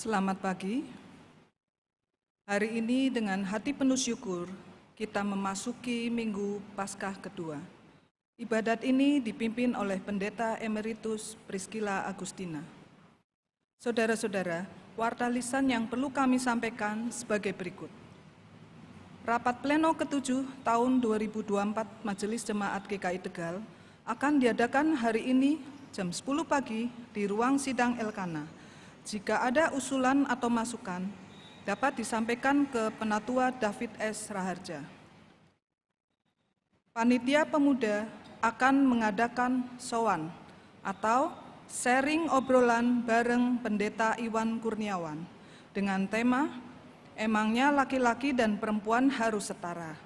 Selamat pagi. Hari ini dengan hati penuh syukur, kita memasuki Minggu Paskah kedua. Ibadat ini dipimpin oleh Pendeta Emeritus Priscilla Agustina. Saudara-saudara, warta lisan yang perlu kami sampaikan sebagai berikut. Rapat Pleno ke-7 tahun 2024 Majelis Jemaat GKI Tegal akan diadakan hari ini jam 10 pagi di ruang sidang Elkana. Jika ada usulan atau masukan, dapat disampaikan ke Penatua David S. Raharja. Panitia Pemuda akan mengadakan sowan atau sharing obrolan bareng Pendeta Iwan Kurniawan dengan tema Emangnya laki-laki dan perempuan harus setara.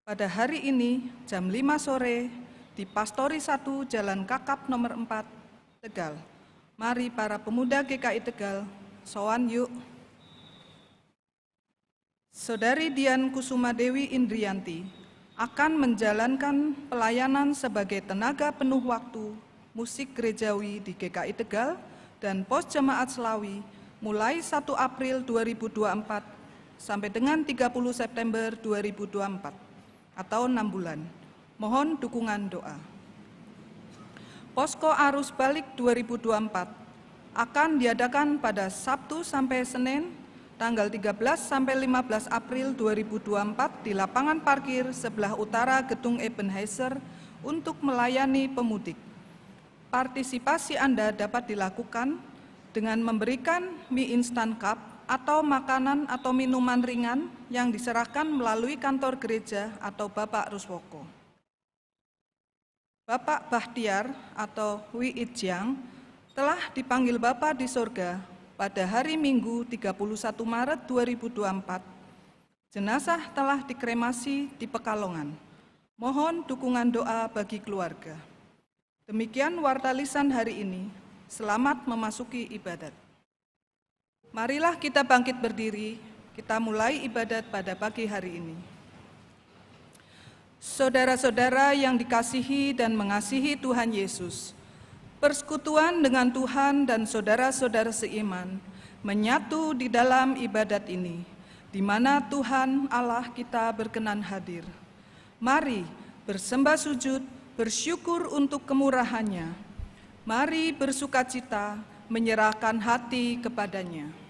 Pada hari ini jam 5 sore di Pastori 1 Jalan Kakap nomor 4 Tegal. Mari para pemuda GKI Tegal, sowan yuk. Saudari Dian Kusuma Dewi Indrianti akan menjalankan pelayanan sebagai tenaga penuh waktu musik gerejawi di GKI Tegal dan pos jemaat Selawi mulai 1 April 2024 sampai dengan 30 September 2024 atau 6 bulan. Mohon dukungan doa. Posko Arus Balik 2024 akan diadakan pada Sabtu sampai Senin tanggal 13 sampai 15 April 2024 di lapangan parkir sebelah utara Gedung Ebenezer untuk melayani pemudik. Partisipasi Anda dapat dilakukan dengan memberikan mie instan cup atau makanan atau minuman ringan yang diserahkan melalui kantor gereja atau Bapak Ruswoko. Bapak Bahtiar atau Wi Itjang telah dipanggil Bapa di sorga pada hari Minggu 31 Maret 2024. Jenazah telah dikremasi di Pekalongan. Mohon dukungan doa bagi keluarga. Demikian warta lisan hari ini. Selamat memasuki ibadat. Marilah kita bangkit berdiri, kita mulai ibadat pada pagi hari ini. Saudara-saudara yang dikasihi dan mengasihi Tuhan Yesus, persekutuan dengan Tuhan dan saudara-saudara seiman menyatu di dalam ibadat ini, di mana Tuhan Allah kita berkenan hadir. Mari bersembah sujud, bersyukur untuk kemurahan-Nya. Mari bersukacita menyerahkan hati kepadanya.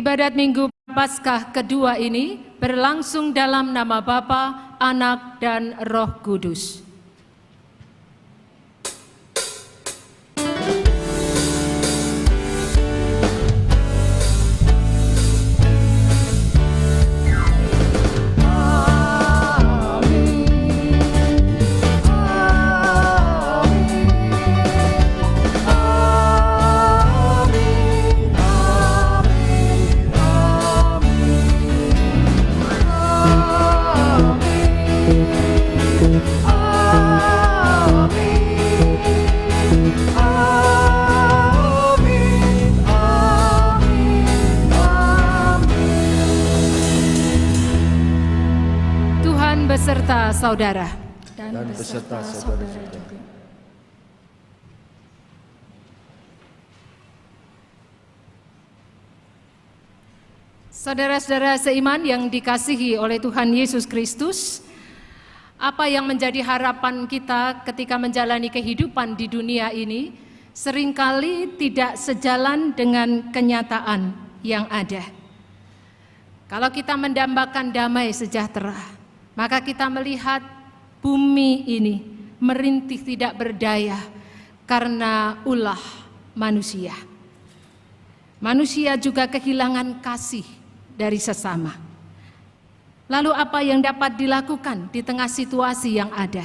Ibadat Minggu Paskah kedua ini berlangsung dalam nama Bapa, Anak, dan Roh Kudus. beserta saudara. dan beserta saudara-saudara. Saudara-saudara seiman yang dikasihi oleh Tuhan Yesus Kristus, apa yang menjadi harapan kita ketika menjalani kehidupan di dunia ini seringkali tidak sejalan dengan kenyataan yang ada. Kalau kita mendambakan damai sejahtera, maka kita melihat bumi ini merintih tidak berdaya karena ulah manusia. Manusia juga kehilangan kasih dari sesama. Lalu apa yang dapat dilakukan di tengah situasi yang ada?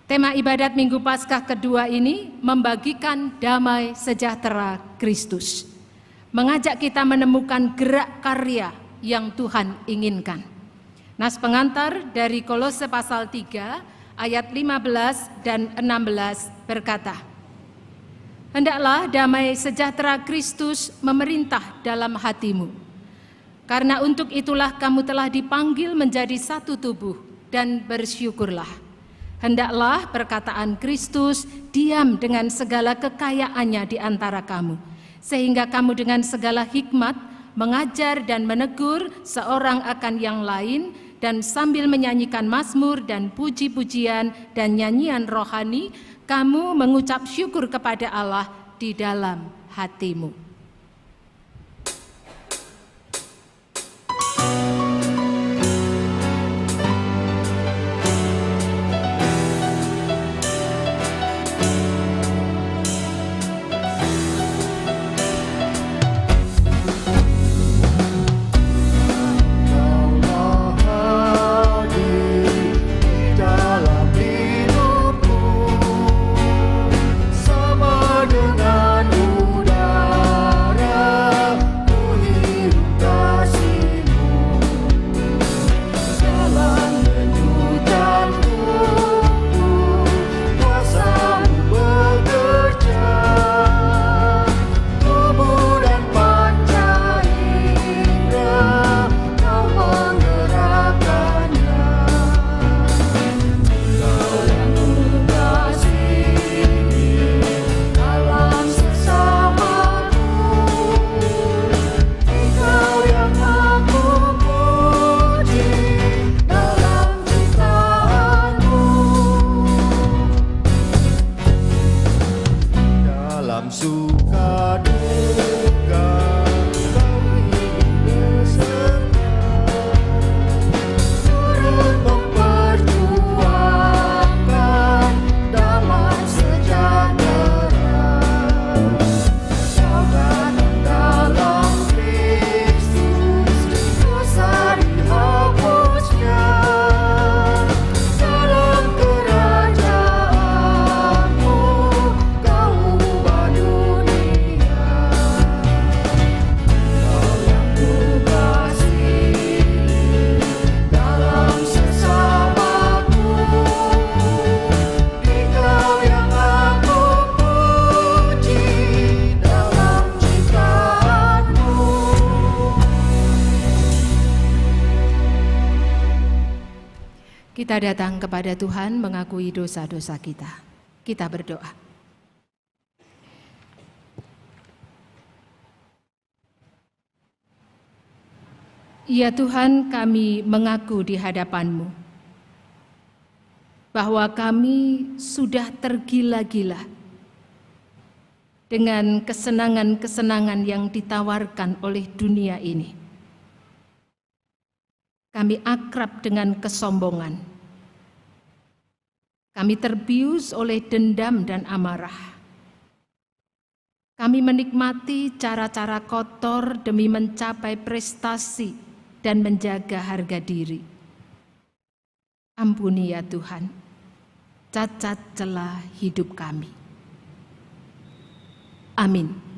Tema ibadat Minggu Paskah kedua ini membagikan damai sejahtera Kristus, mengajak kita menemukan gerak karya yang Tuhan inginkan. Nas pengantar dari Kolose pasal 3 ayat 15 dan 16 berkata, "Hendaklah damai sejahtera Kristus memerintah dalam hatimu, karena untuk itulah kamu telah dipanggil menjadi satu tubuh, dan bersyukurlah. Hendaklah perkataan Kristus diam dengan segala kekayaannya di antara kamu, sehingga kamu dengan segala hikmat mengajar dan menegur seorang akan yang lain, dan sambil menyanyikan mazmur dan puji-pujian dan nyanyian rohani, kamu mengucap syukur kepada Allah di dalam hatimu." Kita datang kepada Tuhan mengakui dosa-dosa kita. Kita berdoa. Ya Tuhan, kami mengaku di hadapan-Mu bahwa kami sudah tergila-gila dengan kesenangan-kesenangan yang ditawarkan oleh dunia ini. Kami akrab dengan kesombongan. Kami terbius oleh dendam dan amarah. Kami menikmati cara-cara kotor demi mencapai prestasi dan menjaga harga diri. Ampuni ya Tuhan, cacat celah hidup kami. Amin.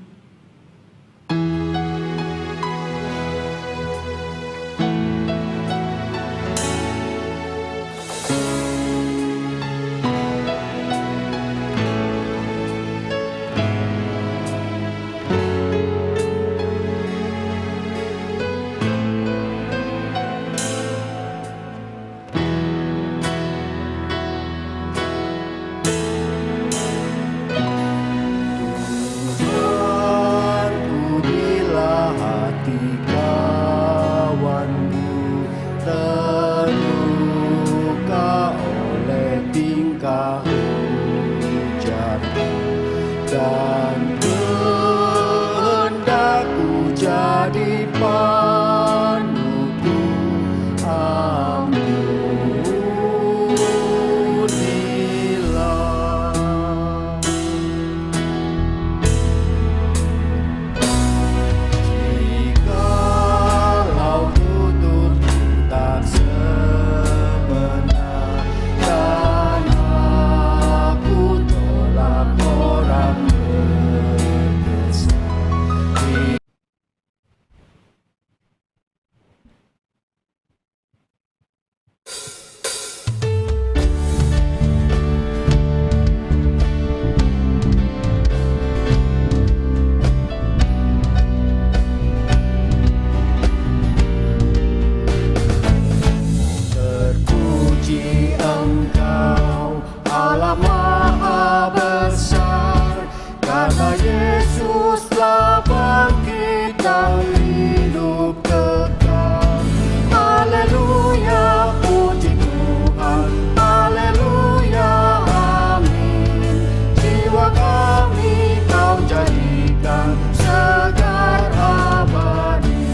Terpuji Engkau, Allah Maha Besar, karena Yesus telah bangkit dan hidup kekal. Haleluya, puji Tuhan, haleluya, amin. Jiwa kami Kau jadikan segar abadi.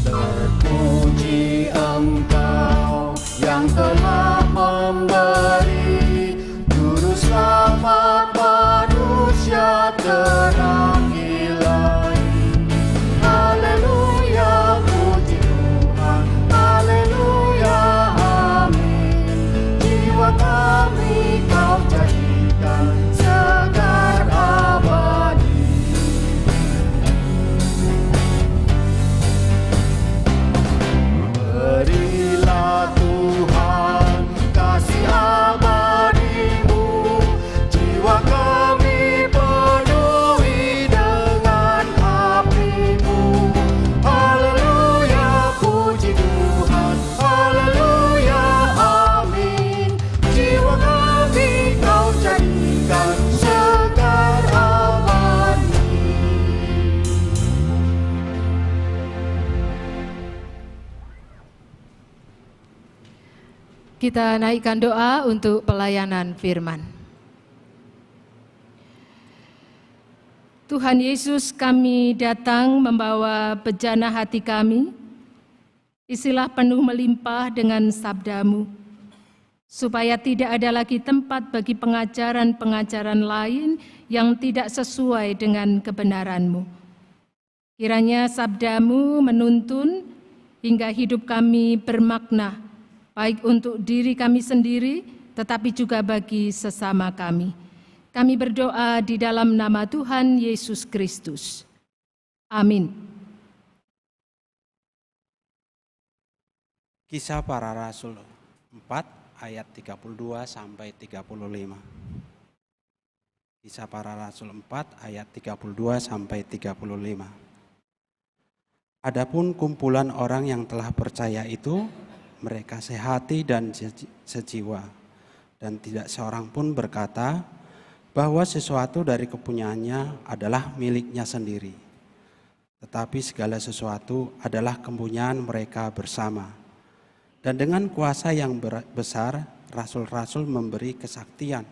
Terpuji Engkau yang telah memberi juru selamat manusia terang ilahi. Haleluya, puji Tuhan, haleluya, amin. Jiwa kami Kau jadikan segar abadi. Berilah Tuhan kasih abadi-Mu, jiwa kami penuhi dengan api-Mu. Haleluya, puji Tuhan, haleluya, amin. Jiwa kami Kau jadikan segar abadi. Kita naikkan doa untuk pelayanan firman. Tuhan Yesus, kami datang membawa bejana hati kami, isilah penuh melimpah dengan sabda-Mu, supaya tidak ada lagi tempat bagi pengajaran-pengajaran lain yang tidak sesuai dengan kebenaran-Mu. Kiranya sabda-Mu menuntun hingga hidup kami bermakna, baik untuk diri kami sendiri, tetapi juga bagi sesama kami. Kami berdoa di dalam nama Tuhan Yesus Kristus. Amin. Kisah Para Rasul 4 ayat 32 sampai 35. Kisah Para Rasul 4 ayat 32 sampai 35. Adapun kumpulan orang yang telah percaya itu, mereka sehati dan sejiwa, dan tidak seorang pun berkata bahwa sesuatu dari kepunyaannya adalah miliknya sendiri, tetapi segala sesuatu adalah kepunyaan mereka bersama. Dan dengan kuasa yang besar, rasul-rasul memberi kesaksian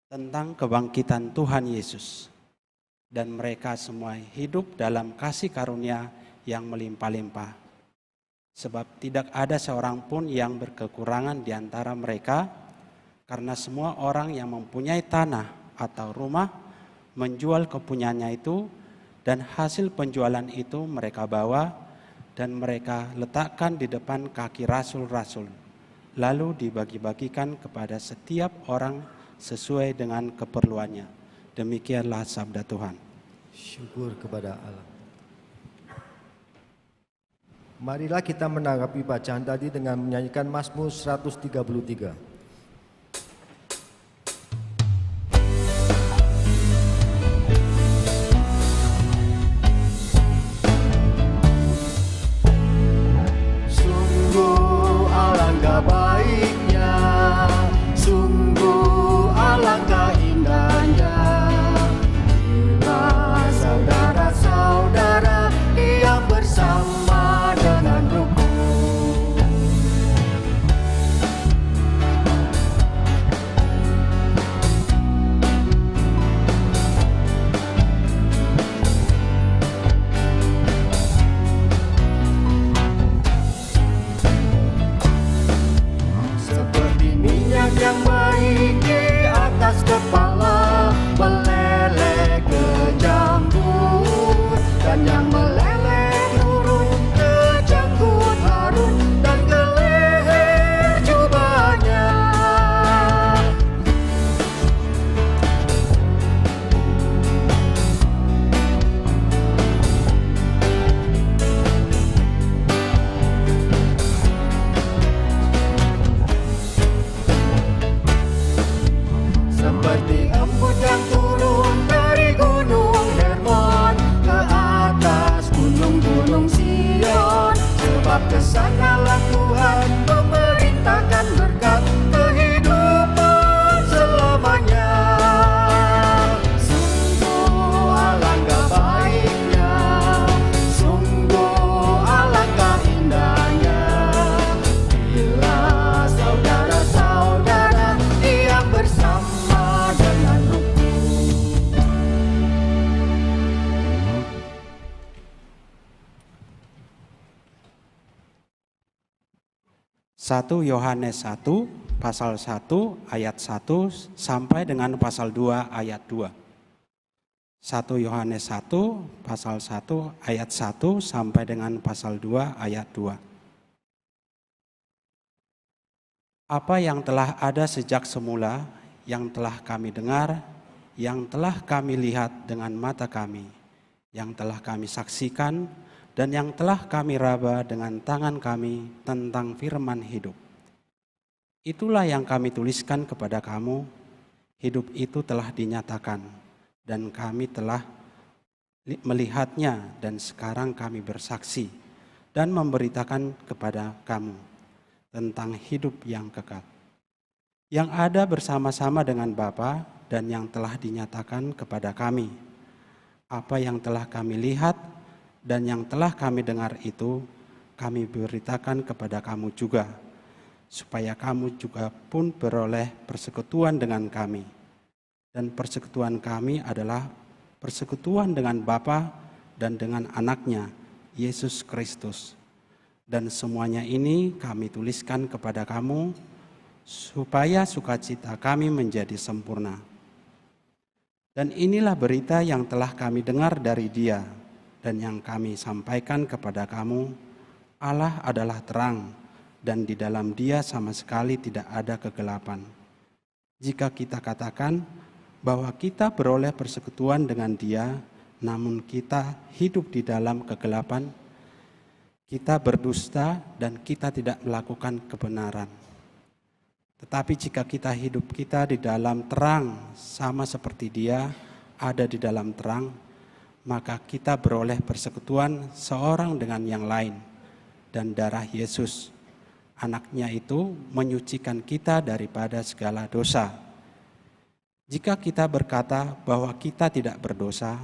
tentang kebangkitan Tuhan Yesus, dan mereka semua hidup dalam kasih karunia yang melimpah-limpah. Sebab tidak ada seorang pun yang berkekurangan di antara mereka, karena semua orang yang mempunyai tanah atau rumah menjual kepunyaannya itu, dan hasil penjualan itu mereka bawa dan mereka letakkan di depan kaki rasul-rasul, lalu dibagi-bagikan kepada setiap orang sesuai dengan keperluannya. Demikianlah sabda Tuhan. Syukur kepada Allah. Marilah kita menanggapi bacaan tadi dengan menyanyikan Mazmur 133. Sungguh alangkah baiknya, sungguh alangkah indahnya, bila saudara-saudara yang bersama dengan rukun. kesanalah Tuhan memerintahkan berkat kehidupan selamanya. Sungguh alangkah baiknya, sungguh alangkah indahnya, bila saudara-saudara diam bersama dengan rukun. 1 Yohanes 1 pasal 1 ayat 1 sampai dengan pasal 2 ayat 2. 1 Yohanes 1 pasal 1 ayat 1 sampai dengan pasal 2 ayat 2. Apa yang telah ada sejak semula, yang telah kami dengar, yang telah kami lihat dengan mata kami, yang telah kami saksikan, dan yang telah kami raba dengan tangan kami tentang firman hidup. Itulah yang kami tuliskan kepada kamu, hidup itu telah dinyatakan, dan kami telah melihatnya, dan sekarang kami bersaksi dan memberitakan kepada kamu tentang hidup yang kekal, yang ada bersama-sama dengan Bapa dan yang telah dinyatakan kepada kami. Apa yang telah kami lihat dan yang telah kami dengar itu kami beritakan kepada kamu juga, supaya kamu juga pun beroleh persekutuan dengan kami. Dan persekutuan kami adalah persekutuan dengan Bapa dan dengan anaknya, Yesus Kristus. Dan semuanya ini kami tuliskan kepada kamu, supaya sukacita kami menjadi sempurna. Dan inilah berita yang telah kami dengar dari Dia, dan yang kami sampaikan kepada kamu, Allah adalah terang, dan di dalam Dia sama sekali tidak ada kegelapan. Jika kita katakan bahwa kita beroleh persekutuan dengan Dia, namun kita hidup di dalam kegelapan, kita berdusta dan kita tidak melakukan kebenaran. Tetapi jika kita hidup kita di dalam terang, sama seperti Dia ada di dalam terang, maka kita beroleh persekutuan seorang dengan yang lain, dan darah Yesus, anaknya itu menyucikan kita daripada segala dosa. Jika kita berkata bahwa kita tidak berdosa,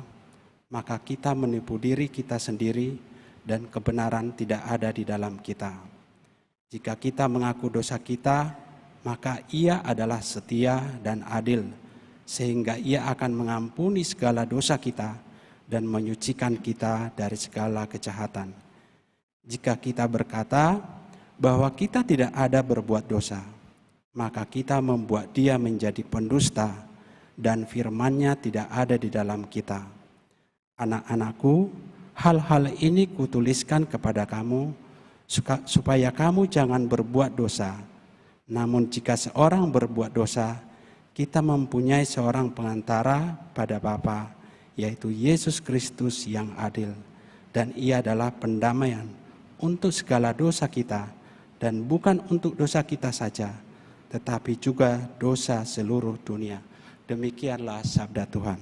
maka kita menipu diri kita sendiri dan kebenaran tidak ada di dalam kita. Jika kita mengaku dosa kita, maka Ia adalah setia dan adil, sehingga Ia akan mengampuni segala dosa kita dan menyucikan kita dari segala kejahatan. Jika kita berkata bahwa kita tidak ada berbuat dosa, maka kita membuat Dia menjadi pendusta dan firman-Nya tidak ada di dalam kita. Anak-anakku, hal-hal ini kutuliskan kepada kamu, supaya kamu jangan berbuat dosa. Namun jika seorang berbuat dosa, kita mempunyai seorang pengantara pada Bapa, yaitu Yesus Kristus yang adil, dan Ia adalah pendamaian untuk segala dosa kita, dan bukan untuk dosa kita saja, tetapi juga dosa seluruh dunia. Demikianlah sabda Tuhan.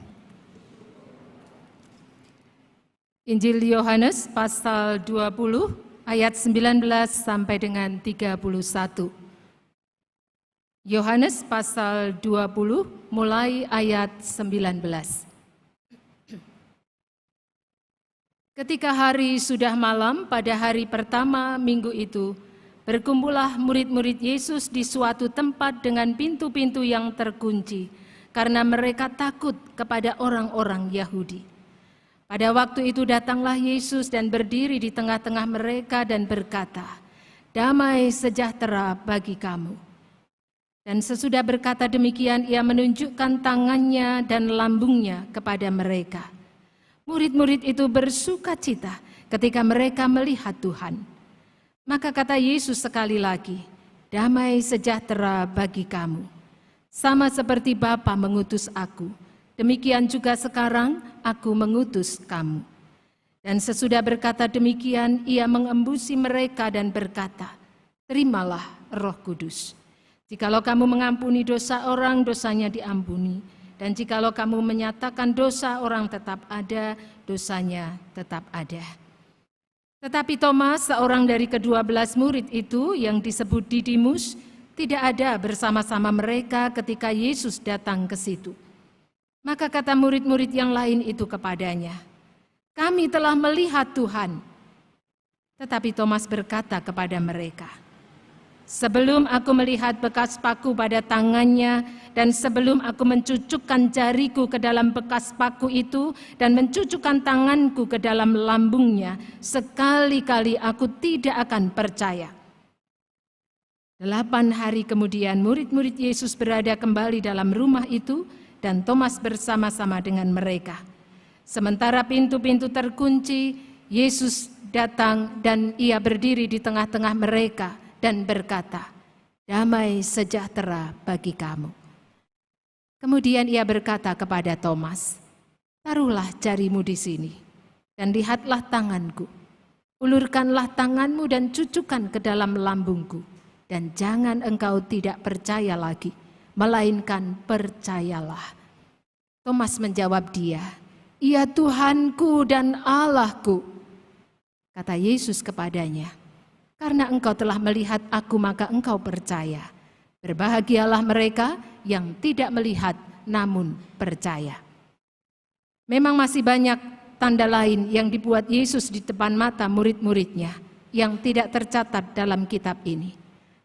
Injil Yohanes pasal 20 ayat 19 sampai dengan 31. Yohanes pasal 20 mulai ayat 19. Ketika hari sudah malam pada hari pertama minggu itu, berkumpullah murid-murid Yesus di suatu tempat dengan pintu-pintu yang terkunci, karena mereka takut kepada orang-orang Yahudi. Pada waktu itu datanglah Yesus dan berdiri di tengah-tengah mereka dan berkata, "Damai sejahtera bagi kamu." Dan sesudah berkata demikian, Ia menunjukkan tangannya dan lambungnya kepada mereka. Murid-murid itu bersukacita ketika mereka melihat Tuhan. Maka kata Yesus sekali lagi, "Damai sejahtera bagi kamu. Sama seperti Bapa mengutus aku, demikian juga sekarang aku mengutus kamu." Dan sesudah berkata demikian, Ia mengembusi mereka dan berkata, "Terimalah Roh Kudus. Jikalau kamu mengampuni dosa orang, dosanya diampuni. Dan jikalau kamu menyatakan dosa orang tetap ada, dosanya tetap ada." Tetapi Thomas, seorang dari ke-12 murid itu yang disebut Didimus, tidak ada bersama-sama mereka ketika Yesus datang ke situ. Maka kata murid-murid yang lain itu kepadanya, "Kami telah melihat Tuhan." Tetapi Thomas berkata kepada mereka, "Sebelum aku melihat bekas paku pada tangannya, dan sebelum aku mencucukkan jariku ke dalam bekas paku itu, dan mencucukkan tanganku ke dalam lambungnya, sekali-kali aku tidak akan percaya." 8 hari kemudian murid-murid Yesus berada kembali dalam rumah itu, dan Thomas bersama-sama dengan mereka. Sementara pintu-pintu terkunci, Yesus datang dan ia berdiri di tengah-tengah mereka dan berkata, "Damai sejahtera bagi kamu." Kemudian ia berkata kepada Thomas, "Taruhlah jarimu di sini dan lihatlah tanganku. Ulurkanlah tanganmu dan cucukkan ke dalam lambungku, dan jangan engkau tidak percaya lagi, melainkan percayalah." Thomas menjawab dia, "Ya Tuhanku dan Allahku." Kata Yesus kepadanya, "Karena engkau telah melihat aku, maka engkau percaya. Berbahagialah mereka yang tidak melihat namun percaya." Memang masih banyak tanda lain yang dibuat Yesus di depan mata murid-muridnya yang tidak tercatat dalam kitab ini.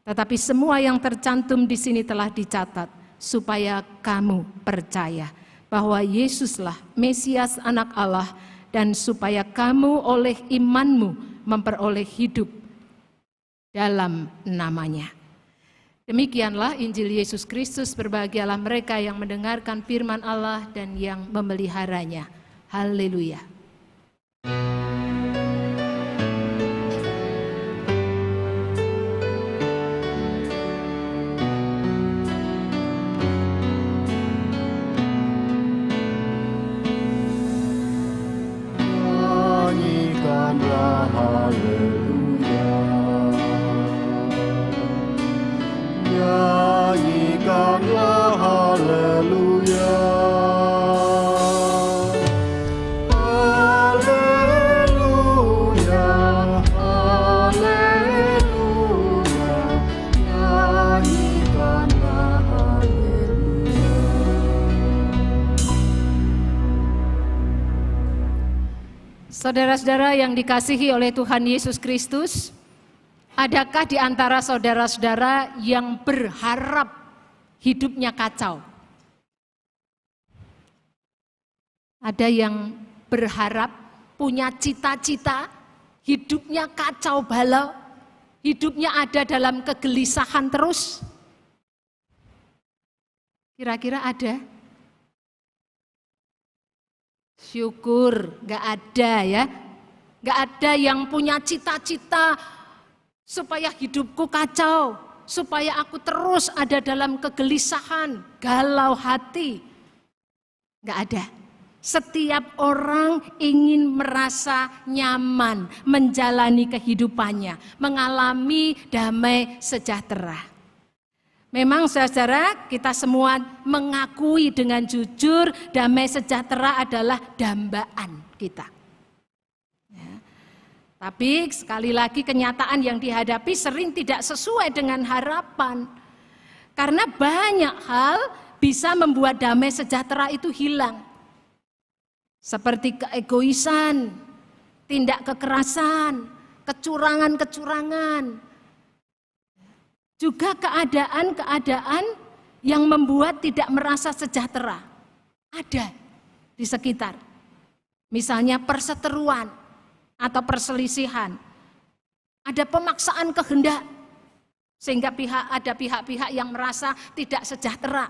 Tetapi semua yang tercantum di sini telah dicatat supaya kamu percaya bahwa Yesuslah Mesias Anak Allah, dan supaya kamu oleh imanmu memperoleh hidup dalam namanya. Demikianlah Injil Yesus Kristus. Berbahagialah mereka yang mendengarkan firman Allah dan yang memeliharanya. Haleluya. Nyanyikanlah haleluya, haleluya, haleluya, nyanyikanlah haleluya. Saudara-saudara yang dikasihi oleh Tuhan Yesus Kristus, adakah di antara saudara-saudara yang berharap hidupnya kacau? Ada yang berharap, punya cita-cita, hidupnya kacau balau, hidupnya ada dalam kegelisahan terus? Kira-kira ada? Syukur, gak ada ya. Gak ada yang punya cita-cita supaya hidupku kacau, supaya aku terus ada dalam kegelisahan, galau hati. Gak ada. Setiap orang ingin merasa nyaman menjalani kehidupannya, mengalami damai sejahtera. Memang saudara, kita semua mengakui dengan jujur damai sejahtera adalah dambaan kita. Tapi sekali lagi kenyataan yang dihadapi sering tidak sesuai dengan harapan. Karena banyak hal bisa membuat damai sejahtera itu hilang. Seperti keegoisan, tindak kekerasan, kecurangan-kecurangan. Juga keadaan-keadaan yang membuat tidak merasa sejahtera. Ada di sekitar. Misalnya perseteruan atau perselisihan. Ada pemaksaan kehendak sehingga ada pihak-pihak yang merasa tidak sejahtera.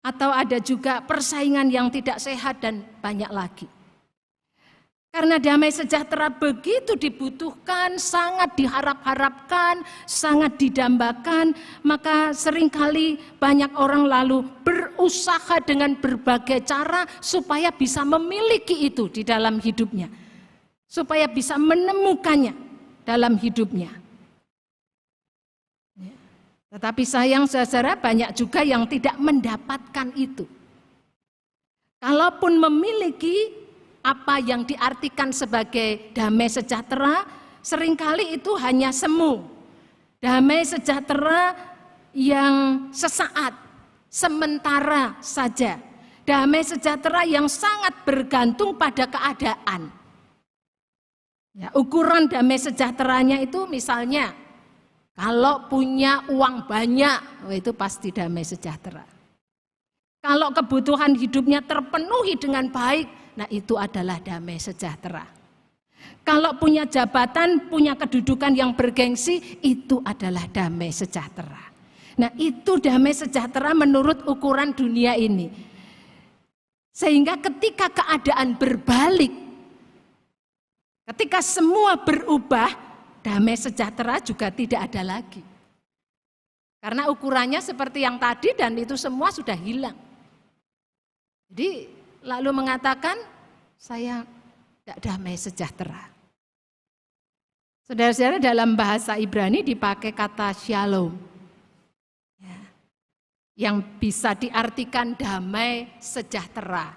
Atau ada juga persaingan yang tidak sehat dan banyak lagi. Karena damai sejahtera begitu dibutuhkan, sangat diharap-harapkan, sangat didambakan, maka seringkali banyak orang lalu berusaha dengan berbagai cara supaya bisa memiliki itu di dalam hidupnya. Supaya bisa menemukannya dalam hidupnya. Tetapi sayang saudara, banyak juga yang tidak mendapatkan itu. Kalaupun memiliki, apa yang diartikan sebagai damai sejahtera, seringkali itu hanya semu. Damai sejahtera yang sesaat, sementara saja. Damai sejahtera yang sangat bergantung pada keadaan. Ya, ukuran damai sejahteranya itu misalnya, kalau punya uang banyak, itu pasti damai sejahtera. Kalau kebutuhan hidupnya terpenuhi dengan baik, nah itu adalah damai sejahtera. Kalau punya jabatan, punya kedudukan yang bergengsi, itu adalah damai sejahtera. Nah itu damai sejahtera menurut ukuran dunia ini. Sehingga ketika keadaan berbalik, ketika semua berubah, damai sejahtera juga tidak ada lagi. Karena ukurannya seperti yang tadi dan itu semua sudah hilang. Jadi lalu mengatakan, saya tidak damai sejahtera. Saudara-saudara, dalam bahasa Ibrani dipakai kata shalom. Ya, yang bisa diartikan damai sejahtera.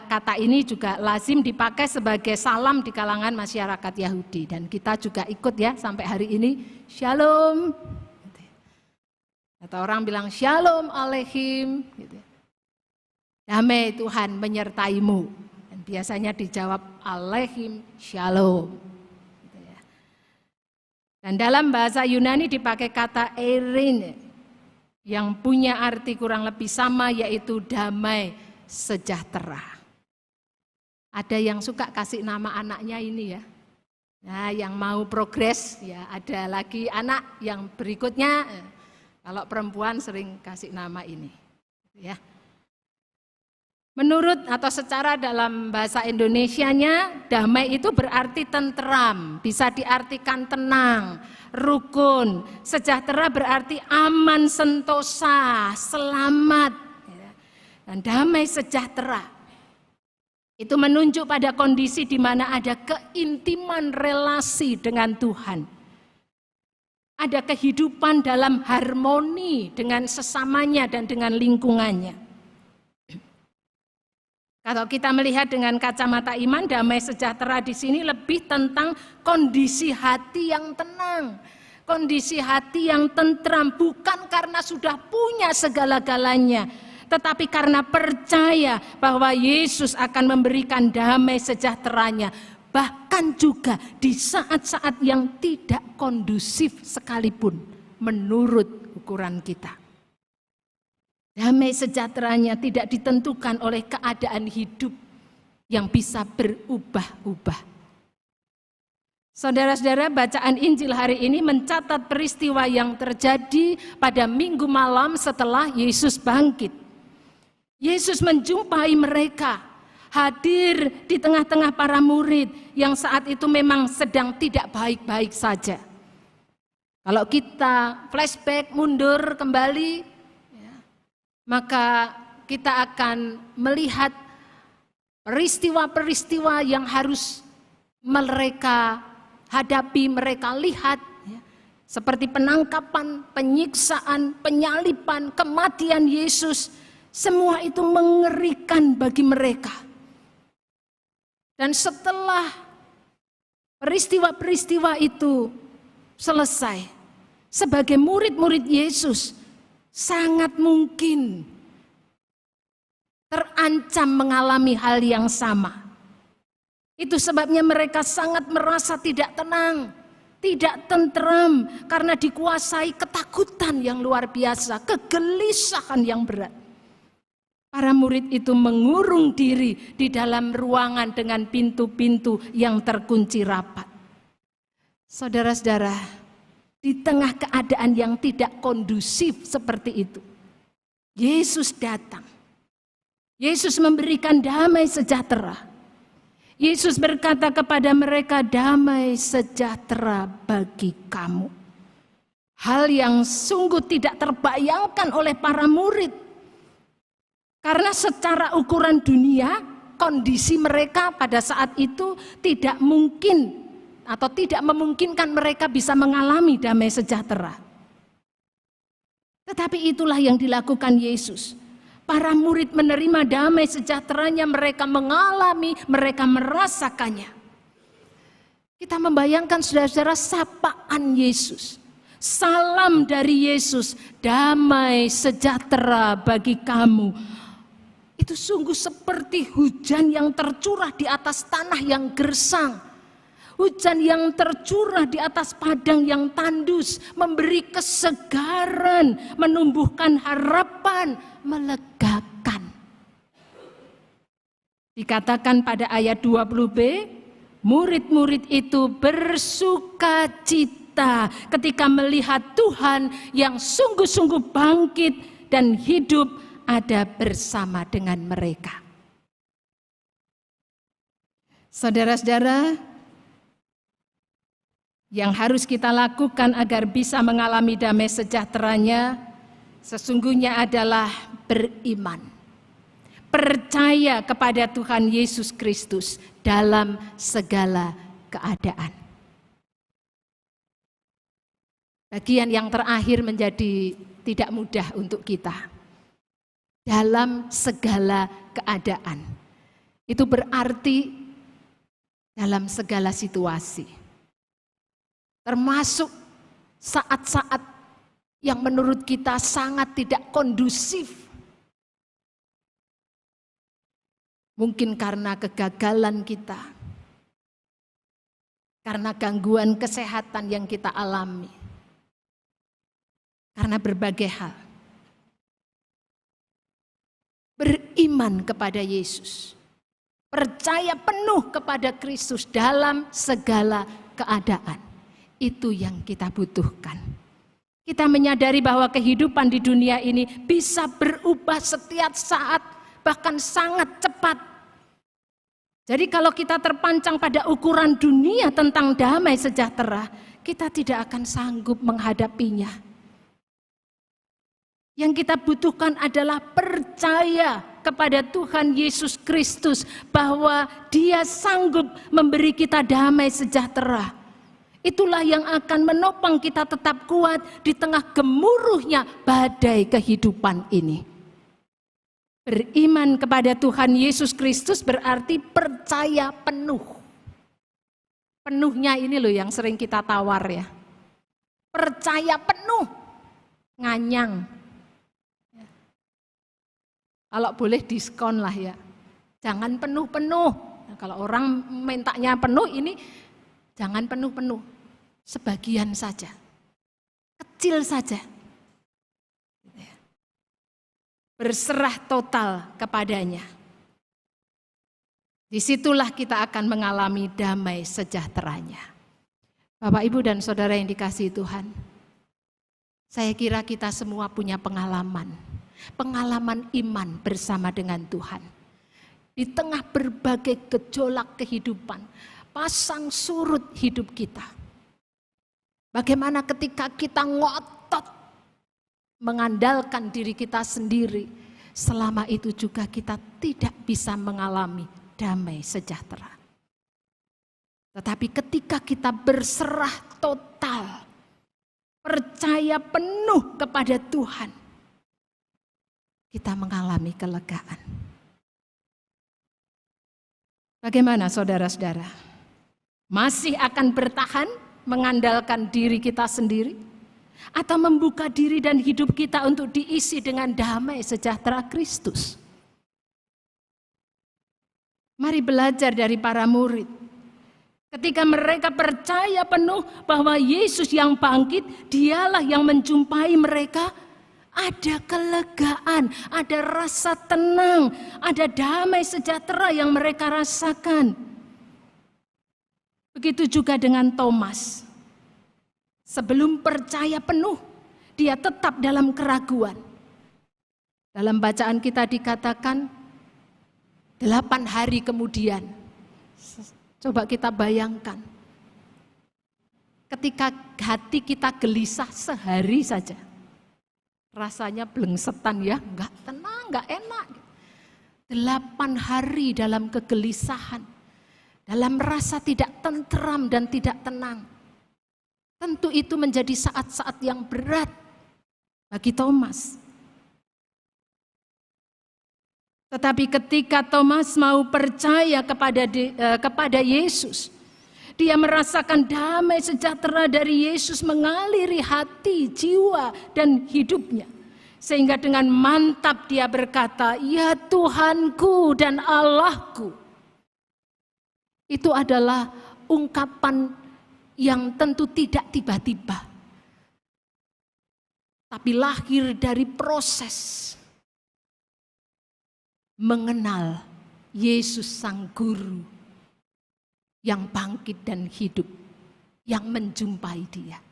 Kata ini juga lazim dipakai sebagai salam di kalangan masyarakat Yahudi. Dan kita juga ikut ya sampai hari ini, shalom. Atau orang bilang shalom aleihim. Damai Tuhan menyertaimu. Dan biasanya dijawab aleihim shalom. Dan dalam bahasa Yunani dipakai kata eirene yang punya arti kurang lebih sama, yaitu damai sejahtera. Ada yang suka kasih nama anaknya ini ya. Nah, yang mau progres ya, ada lagi anak yang berikutnya. Kalau perempuan sering kasih nama ini. Ya. Menurut atau secara dalam bahasa Indonesianya, damai itu berarti tentram, bisa diartikan tenang, rukun. Sejahtera berarti aman, sentosa, selamat. Dan damai sejahtera itu menunjuk pada kondisi di mana ada keintiman relasi dengan Tuhan. Ada kehidupan dalam harmoni dengan sesamanya dan dengan lingkungannya. Kalau kita melihat dengan kacamata iman, damai sejahtera di sini lebih tentang kondisi hati yang tenang, kondisi hati yang tentram, bukan karena sudah punya segala-galanya, tetapi karena percaya bahwa Yesus akan memberikan damai sejahteranya, bahkan juga di saat-saat yang tidak kondusif sekalipun menurut ukuran kita. Damai sejahteranya tidak ditentukan oleh keadaan hidup yang bisa berubah-ubah. Saudara-saudara, bacaan Injil hari ini mencatat peristiwa yang terjadi pada minggu malam setelah Yesus bangkit. Yesus menjumpai mereka, hadir di tengah-tengah para murid yang saat itu memang sedang tidak baik-baik saja. Kalau kita flashback mundur kembali, maka kita akan melihat peristiwa-peristiwa yang harus mereka hadapi, mereka lihat, seperti penangkapan, penyiksaan, penyaliban, kematian Yesus. Semua itu mengerikan bagi mereka. Dan setelah peristiwa-peristiwa itu selesai, sebagai murid-murid Yesus, sangat mungkin terancam mengalami hal yang sama. Itu sebabnya mereka sangat merasa tidak tenang, tidak tentram, karena dikuasai ketakutan yang luar biasa, kegelisahan yang berat. Para murid itu mengurung diri di dalam ruangan dengan pintu-pintu yang terkunci rapat. Saudara-saudara, di tengah keadaan yang tidak kondusif seperti itu, Yesus datang. Yesus memberikan damai sejahtera. Yesus berkata kepada mereka, damai sejahtera bagi kamu. Hal yang sungguh tidak terbayangkan oleh para murid. Karena secara ukuran dunia, kondisi mereka pada saat itu tidak mungkin atau tidak memungkinkan mereka bisa mengalami damai sejahtera. Tetapi itulah yang dilakukan Yesus. para murid menerima damai sejahteranya, mereka mengalami, mereka merasakannya. Kita membayangkan saudara-saudara sapaan Yesus. Salam dari Yesus, damai sejahtera bagi kamu. Itu sungguh seperti hujan yang tercurah di atas tanah yang gersang. Hujan yang tercurah di atas padang yang tandus, memberi kesegaran, menumbuhkan harapan, melegakan. Dikatakan pada ayat 20b, murid-murid itu bersuka cita ketika melihat Tuhan yang sungguh-sungguh bangkit dan hidup ada bersama dengan mereka. Saudara-saudara, yang harus kita lakukan agar bisa mengalami damai sejahteranya sesungguhnya adalah beriman. Percaya kepada Tuhan Yesus Kristus dalam segala keadaan. Bagian yang terakhir menjadi tidak mudah untuk kita. Dalam segala keadaan. Itu berarti dalam segala situasi. Termasuk saat-saat yang menurut kita sangat tidak kondusif. Mungkin karena kegagalan kita, karena gangguan kesehatan yang kita alami, karena berbagai hal. Beriman kepada Yesus, percaya penuh kepada Kristus dalam segala keadaan. Itu yang kita butuhkan. Kita menyadari bahwa kehidupan di dunia ini bisa berubah setiap saat, bahkan sangat cepat. Jadi kalau kita terpancang pada ukuran dunia tentang damai sejahtera, kita tidak akan sanggup menghadapinya. Yang kita butuhkan adalah percaya kepada Tuhan Yesus Kristus bahwa Dia sanggup memberi kita damai sejahtera. Itulah yang akan menopang kita tetap kuat di tengah gemuruhnya badai kehidupan ini. Beriman kepada Tuhan Yesus Kristus berarti percaya penuh. Penuhnya ini loh yang sering kita tawar ya. Percaya penuh, nganyang. Kalau boleh diskon lah ya. Jangan penuh-penuh. Nah, kalau orang mintanya penuh ini jangan penuh-penuh. Sebagian saja. Kecil saja. Berserah total kepadanya. Disitulah kita akan mengalami damai sejahteranya. Bapak, Ibu, dan Saudara yang dikasihi Tuhan. Saya kira kita semua punya pengalaman. Pengalaman iman bersama dengan Tuhan. Di tengah berbagai gejolak kehidupan. Pasang surut hidup kita. Bagaimana ketika kita ngotot mengandalkan diri kita sendiri, selama itu juga kita tidak bisa mengalami damai sejahtera. Tetapi ketika kita berserah total, percaya penuh kepada Tuhan, kita mengalami kelegaan. Bagaimana saudara-saudara? Masih akan bertahan mengandalkan diri kita sendiri? Atau membuka diri dan hidup kita untuk diisi dengan damai sejahtera Kristus? Mari belajar dari para murid. Ketika mereka percaya penuh bahwa Yesus yang bangkit, Dialah yang menjumpai mereka, ada kelegaan, ada rasa tenang, ada damai sejahtera yang mereka rasakan. Begitu juga dengan Thomas. Sebelum percaya penuh, dia tetap dalam keraguan. Dalam bacaan kita dikatakan 8 hari kemudian. Coba kita bayangkan. Ketika hati kita gelisah sehari saja. Rasanya belengsetan ya, enggak tenang, enggak enak. 8 hari dalam kegelisahan. Dalam rasa tidak tentram dan tidak tenang. Tentu itu menjadi saat-saat yang berat bagi Thomas. Tetapi ketika Thomas mau percaya kepada Yesus, dia merasakan damai sejahtera dari Yesus mengaliri hati, jiwa, dan hidupnya. Sehingga dengan mantap dia berkata, "Ya Tuhanku dan Allahku." Itu adalah ungkapan yang tentu tidak tiba-tiba, tapi lahir dari proses mengenal Yesus Sang Guru yang bangkit dan hidup, yang menjumpai dia.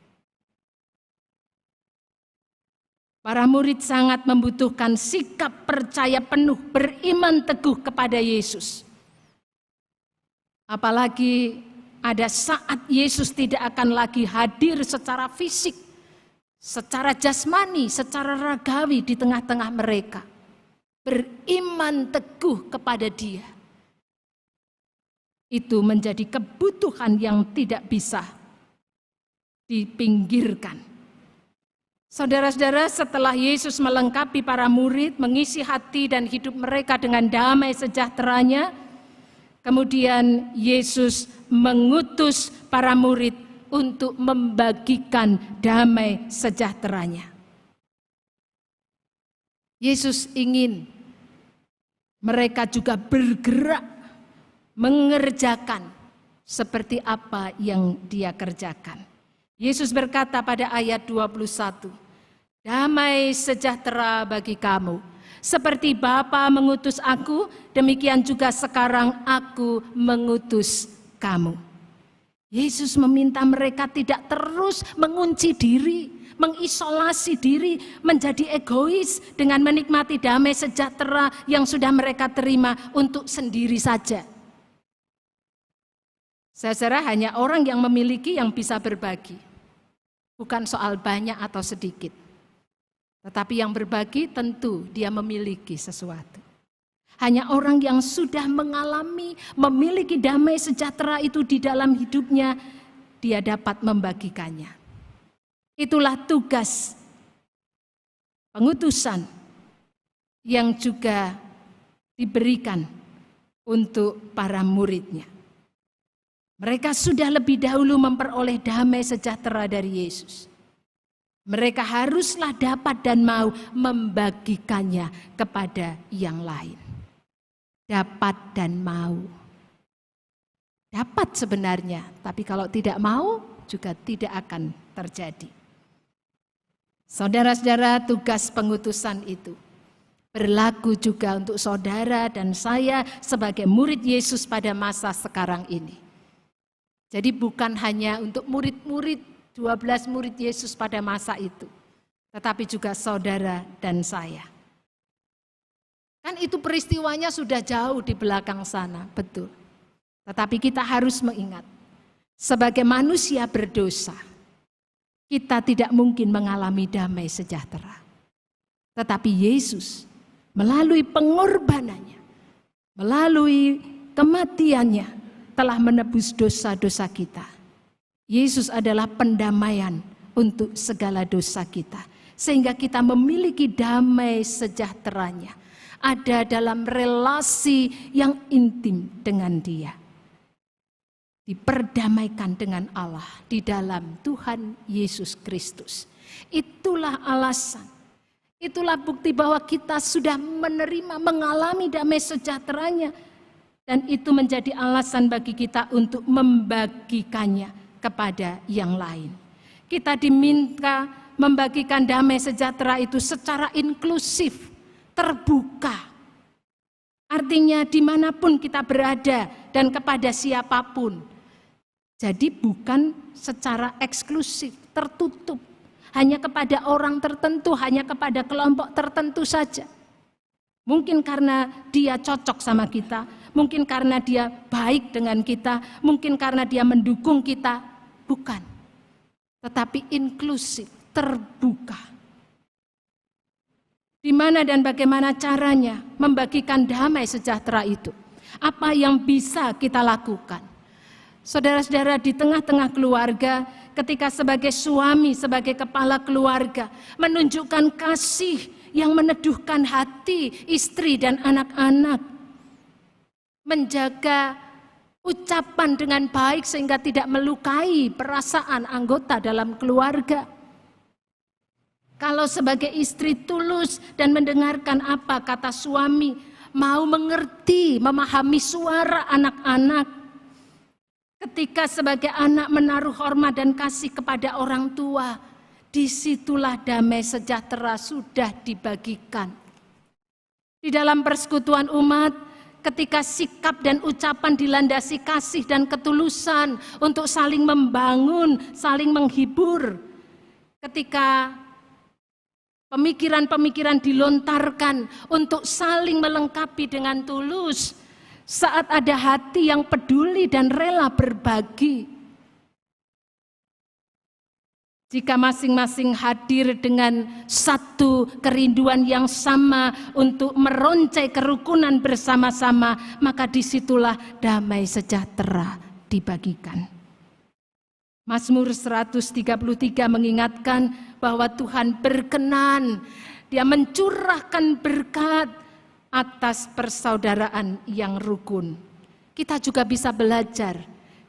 Para murid sangat membutuhkan sikap percaya penuh, beriman teguh kepada Yesus. Apalagi ada saat Yesus tidak akan lagi hadir secara fisik, secara jasmani, secara ragawi di tengah-tengah mereka. Beriman teguh kepada Dia. Itu menjadi kebutuhan yang tidak bisa dipinggirkan. Saudara-saudara, setelah Yesus melengkapi para murid, mengisi hati dan hidup mereka dengan damai sejahteranya, kemudian Yesus mengutus para murid untuk membagikan damai sejahteranya. Yesus ingin mereka juga bergerak mengerjakan seperti apa yang Dia kerjakan. Yesus berkata pada ayat 21, "Damai sejahtera bagi kamu. Seperti Bapa mengutus aku, demikian juga sekarang aku mengutus kamu." Yesus meminta mereka tidak terus mengunci diri, mengisolasi diri, menjadi egois dengan menikmati damai sejahtera yang sudah mereka terima untuk sendiri saja. Saudara, hanya orang yang memiliki yang bisa berbagi. Bukan soal banyak atau sedikit. Tetapi yang berbagi tentu dia memiliki sesuatu. Hanya orang yang sudah mengalami, memiliki damai sejahtera itu di dalam hidupnya, dia dapat membagikannya. Itulah tugas pengutusan yang juga diberikan untuk para muridnya. Mereka sudah lebih dahulu memperoleh damai sejahtera dari Yesus. Mereka haruslah dapat dan mau membagikannya kepada yang lain. Dapat dan mau. Dapat sebenarnya, tapi kalau tidak mau juga tidak akan terjadi. Saudara-saudara, tugas pengutusan itu berlaku juga untuk saudara dan saya sebagai murid Yesus pada masa sekarang ini. Jadi bukan hanya untuk murid-murid, 12 murid Yesus pada masa itu, tetapi juga saudara dan saya. Kan itu peristiwanya sudah jauh di belakang sana, betul. Tetapi kita harus mengingat, sebagai manusia berdosa, kita tidak mungkin mengalami damai sejahtera. Tetapi Yesus melalui pengorbanannya, melalui kematiannya telah menebus dosa-dosa kita. Yesus adalah pendamaian untuk segala dosa kita. Sehingga kita memiliki damai sejahteranya. Ada dalam relasi yang intim dengan Dia. Diperdamaikan dengan Allah di dalam Tuhan Yesus Kristus. Itulah alasan, itulah bukti bahwa kita sudah menerima, mengalami damai sejahteranya. Dan itu menjadi alasan bagi kita untuk membagikannya kepada yang lain. Kita diminta membagikan damai sejahtera itu secara inklusif, terbuka. Artinya dimanapun kita berada dan kepada siapapun. Jadi bukan secara eksklusif, tertutup. Hanya kepada orang tertentu, hanya kepada kelompok tertentu saja. Mungkin karena dia cocok sama kita, mungkin karena dia baik dengan kita, mungkin karena dia mendukung kita. Bukan. Tetapi inklusif, terbuka. Di mana dan bagaimana caranya membagikan damai sejahtera itu? Apa yang bisa kita lakukan? Saudara-saudara, di tengah-tengah keluarga, ketika sebagai suami, sebagai kepala keluarga, menunjukkan kasih yang meneduhkan hati istri dan anak-anak. Menjaga ucapan dengan baik sehingga tidak melukai perasaan anggota dalam keluarga. Kalau sebagai istri tulus dan mendengarkan apa kata suami, mau mengerti, memahami suara anak-anak. Ketika sebagai anak menaruh hormat dan kasih kepada orang tua, disitulah damai sejahtera sudah dibagikan. Di dalam persekutuan umat, ketika sikap dan ucapan dilandasi kasih dan ketulusan untuk saling membangun, saling menghibur. Ketika pemikiran-pemikiran dilontarkan untuk saling melengkapi dengan tulus. Saat ada hati yang peduli dan rela berbagi. Jika masing-masing hadir dengan satu kerinduan yang sama untuk meroncai kerukunan bersama-sama, maka disitulah damai sejahtera dibagikan. Mazmur 133 mengingatkan bahwa Tuhan berkenan, Dia mencurahkan berkat atas persaudaraan yang rukun. Kita juga bisa belajar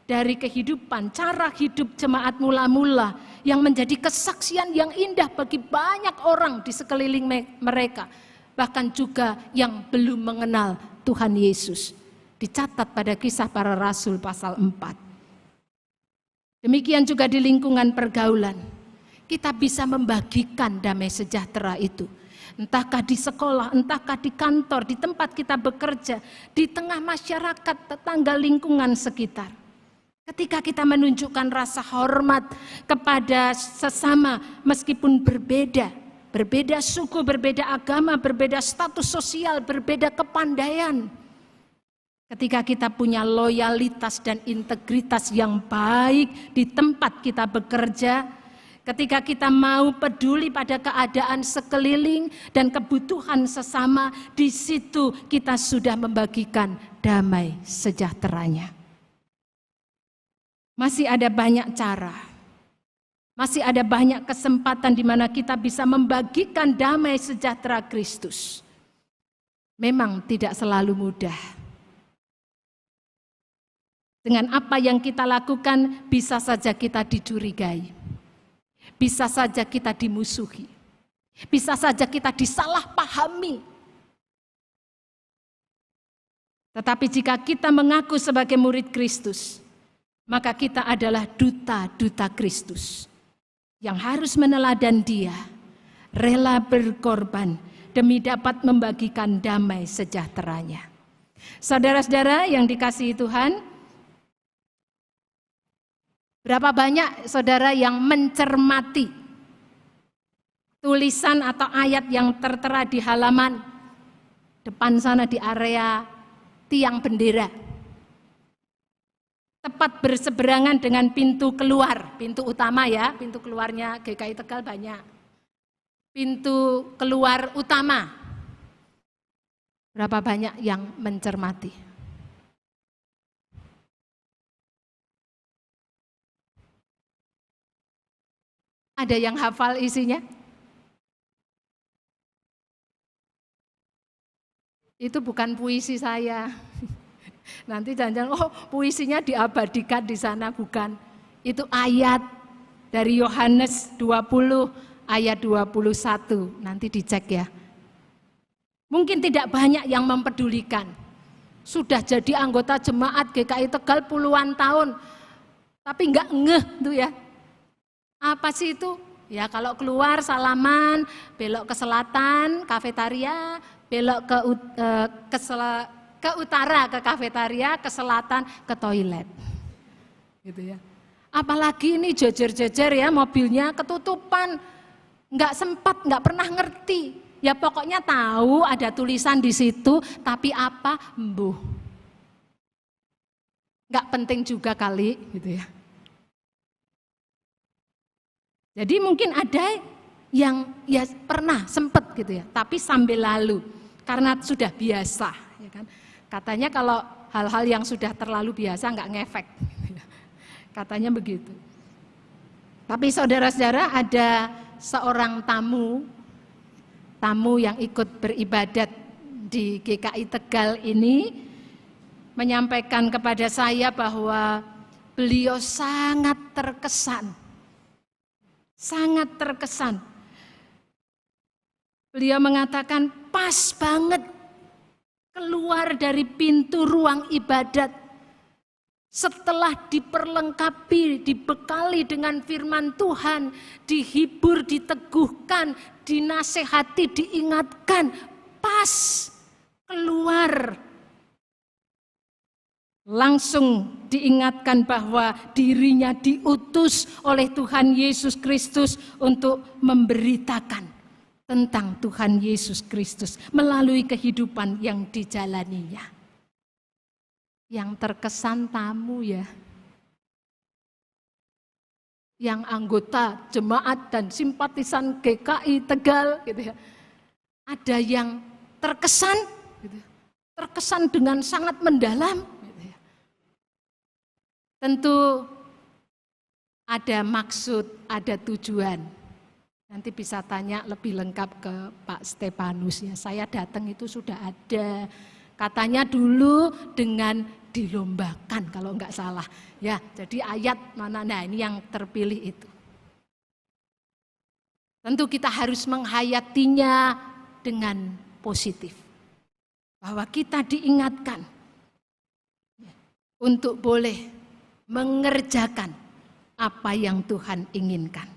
dari kehidupan, cara hidup jemaat mula-mula yang menjadi kesaksian yang indah bagi banyak orang di sekeliling mereka. Bahkan juga yang belum mengenal Tuhan Yesus. Dicatat pada Kisah Para Rasul pasal 4. Demikian juga di lingkungan pergaulan. Kita bisa membagikan damai sejahtera itu. Entahkah di sekolah, entahkah di kantor, di tempat kita bekerja, di tengah masyarakat, tetangga lingkungan sekitar. Ketika kita menunjukkan rasa hormat kepada sesama meskipun berbeda suku, berbeda agama, berbeda status sosial, berbeda kepandaian. Ketika kita punya loyalitas dan integritas yang baik di tempat kita bekerja, ketika kita mau peduli pada keadaan sekeliling dan kebutuhan sesama, di situ kita sudah membagikan damai sejahteranya. Masih ada banyak cara, masih ada banyak kesempatan di mana kita bisa membagikan damai sejahtera Kristus. Memang tidak selalu mudah. Dengan apa yang kita lakukan, bisa saja kita dicurigai. Bisa saja kita dimusuhi. Bisa saja kita disalahpahami. Tetapi jika kita mengaku sebagai murid Kristus, maka kita adalah duta-duta Kristus yang harus meneladan Dia, rela berkorban demi dapat membagikan damai sejahteranya. Saudara-saudara yang dikasihi Tuhan, berapa banyak saudara yang mencermati tulisan atau ayat yang tertera di halaman depan sana di area tiang bendera? Tepat berseberangan dengan pintu keluar, pintu utama ya, pintu keluarnya GKI Tegal banyak. Pintu keluar utama. Berapa banyak yang mencermati? Ada yang hafal isinya? Itu bukan puisi saya. Nanti jangan-jangan, oh puisinya diabadikan di sana, bukan. Itu ayat dari Yohanes 20 ayat 21, nanti dicek ya. Mungkin tidak banyak yang mempedulikan. Sudah jadi anggota jemaat GKI Tegal puluhan tahun, tapi enggak ngeh tuh ya. Apa sih itu? Ya kalau keluar salaman, belok ke selatan, kafetaria, belok ke utara ke kafetaria, ke selatan ke toilet. Gitu ya. Apalagi ini jejer-jejer ya, mobilnya ketutupan. Enggak sempat, enggak pernah ngerti. Ya pokoknya tahu ada tulisan di situ, tapi apa? Mbuh. Enggak penting juga kali, gitu ya. Jadi mungkin ada yang ya pernah sempat gitu ya, tapi sambil lalu karena sudah biasa, ya kan. Katanya kalau hal-hal yang sudah terlalu biasa nggak ngefek, katanya begitu. Tapi saudara-saudara, ada seorang tamu tamu yang ikut beribadat di GKI Tegal ini menyampaikan kepada saya bahwa beliau sangat terkesan. Sangat terkesan. Beliau mengatakan pas banget keluar dari pintu ruang ibadat setelah diperlengkapi, dibekali dengan firman Tuhan, dihibur, diteguhkan, dinasehati, diingatkan, pas keluar. Langsung diingatkan bahwa dirinya diutus oleh Tuhan Yesus Kristus untuk memberitakan tentang Tuhan Yesus Kristus melalui kehidupan yang dijalaninya. Yang terkesan tamu ya. Yang anggota jemaat dan simpatisan GKI Tegal gitu ya. Ada yang terkesan gitu. Terkesan dengan sangat mendalam gitu ya. Tentu ada maksud, ada tujuan. Nanti bisa tanya lebih lengkap ke Pak Stefanus ya. Saya datang itu sudah ada. Katanya dulu dengan dilombakan kalau enggak salah. Ya, jadi ayat mana, nah ini yang terpilih itu. Tentu kita harus menghayatinya dengan positif. Bahwa kita diingatkan untuk boleh mengerjakan apa yang Tuhan inginkan.